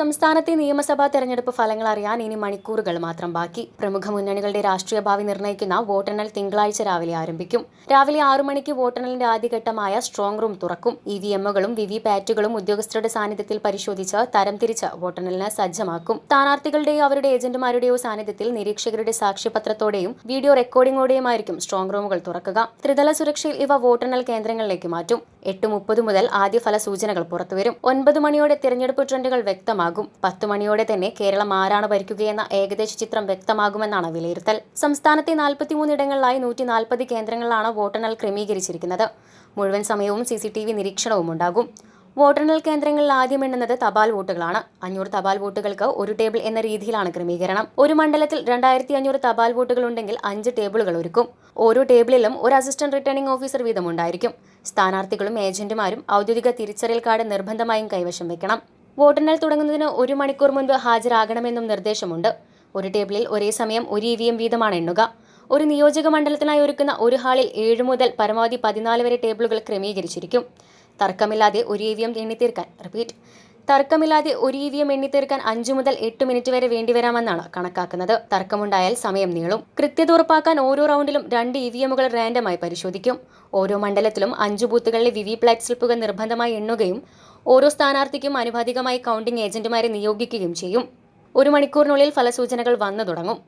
സംസ്ഥാനത്തെ നിയമസഭാ തെരഞ്ഞെടുപ്പ് ഫലങ്ങൾ അറിയാൻ ഇനി മണിക്കൂറുകൾ മാത്രം ബാക്കി. പ്രമുഖ മുന്നണികളുടെ രാഷ്ട്രീയ ഭാവി നിർണ്ണയിക്കുന്ന വോട്ടെണ്ണൽ തിങ്കളാഴ്ച രാവിലെ ആരംഭിക്കും. രാവിലെ 6 മണിക്ക് വോട്ടെണ്ണലിന്റെ ആദ്യഘട്ടമായ സ്ട്രോങ് റൂം തുറക്കും. ഇവിഎമ്മുകളും വിവിപാറ്റുകളും ഉദ്യോഗസ്ഥരുടെ സാന്നിധ്യത്തിൽ പരിശോധിച്ച് തരംതിരിച്ച് വോട്ടെണ്ണലിന് സജ്ജമാക്കും. സ്ഥാനാർത്ഥികളുടെയോ അവരുടെ ഏജന്റുമാരുടെയോ സാന്നിധ്യത്തിൽ നിരീക്ഷകരുടെ സാക്ഷ്യപത്രത്തോടെയും വീഡിയോ റെക്കോർഡിംഗോടെയുമായിരിക്കും സ്ട്രോങ് റൂമുകൾ തുറക്കുക. ത്രിതല സുരക്ഷയിൽ ഇവ വോട്ടെണ്ണൽ കേന്ദ്രങ്ങളിലേക്ക് മാറ്റും. 8:30 മുതൽ ആദ്യ ഫല സൂചനകൾ പുറത്തുവരും. 9 മണിയോടെ തിരഞ്ഞെടുപ്പ് ട്രെൻഡുകൾ വ്യക്തമാകും. 10 മണിയോടെ തന്നെ കേരളം ആരാണ് ഭരിക്കുകയെന്ന ഏകദേശ ചിത്രം വ്യക്തമാകുമെന്നാണ് വിലയിരുത്തൽ. സംസ്ഥാനത്തെ 43 ഇടങ്ങളിലായി 140 കേന്ദ്രങ്ങളിലാണ് വോട്ടെണ്ണൽ ക്രമീകരിച്ചിരിക്കുന്നത്. മുഴുവൻ സമയവും CCTV നിരീക്ഷണവും ഉണ്ടാകും. വോട്ടെണ്ണൽ കേന്ദ്രങ്ങളിൽ ആദ്യം എണ്ണുന്നത് തപാൽ വോട്ടുകളാണ്. 500 തപാൽ വോട്ടുകൾക്ക് ഒരു ടേബിൾ എന്ന രീതിയിലാണ് ക്രമീകരണം. ഒരു മണ്ഡലത്തിൽ 2500 തപാൽ വോട്ടുകൾ ഉണ്ടെങ്കിൽ 5 ടേബിളുകൾ ഒരുക്കും. ഓരോ ടേബിളിലും ഒരു അസിസ്റ്റന്റ് റിട്ടേണിംഗ് ഓഫീസർ വീതം ഉണ്ടായിരിക്കും. സ്ഥാനാർത്ഥികളും ഏജന്റുമാരും ഔദ്യോഗിക തിരിച്ചറിയൽ കാർഡ് നിർബന്ധമായും കൈവശം വെക്കണം. വോട്ടെണ്ണൽ തുടങ്ങുന്നതിന് 1 മണിക്കൂർ മുൻപ് ഹാജരാകണമെന്നും നിർദ്ദേശമുണ്ട്. ഒരു ടേബിളിൽ ഒരേ സമയം ഒരു EVM വീതമാണ് എണ്ണുക. ഒരു നിയോജക മണ്ഡലത്തിനായി ഒരുക്കുന്ന ഒരു ഹാളിൽ 7 മുതൽ പരമാവധി 14 വരെ ടേബിളുകൾ ക്രമീകരിച്ചിരിക്കും. തർക്കമില്ലാതെ ഒരു EVM എണ്ണിത്തീർക്കാൻ 5 മുതൽ 8 മിനിറ്റ് വരെ വേണ്ടിവരാമെന്നാണ് കണക്കാക്കുന്നത്. തർക്കമുണ്ടായാൽ സമയം നീളും. കൃത്യത ഉറപ്പാക്കാൻ ഓരോ റൗണ്ടിലും 2 EVMകൾ റാൻഡമായി പരിശോധിക്കും. ഓരോ മണ്ഡലത്തിലും 5 ബൂത്തുകളിലെ വിവിപാറ്റ് സ്ലിപ്പുകൾ നിർബന്ധമായി എണ്ണുകയും ഓരോ സ്ഥാനാർത്ഥിക്കും ആനുപാതികമായി കൗണ്ടിംഗ് ഏജന്റുമാരെ നിയോഗിക്കുകയും ചെയ്യും. 1 മണിക്കൂറിനുള്ളിൽ ഫലസൂചനകൾ വന്നു തുടങ്ങും.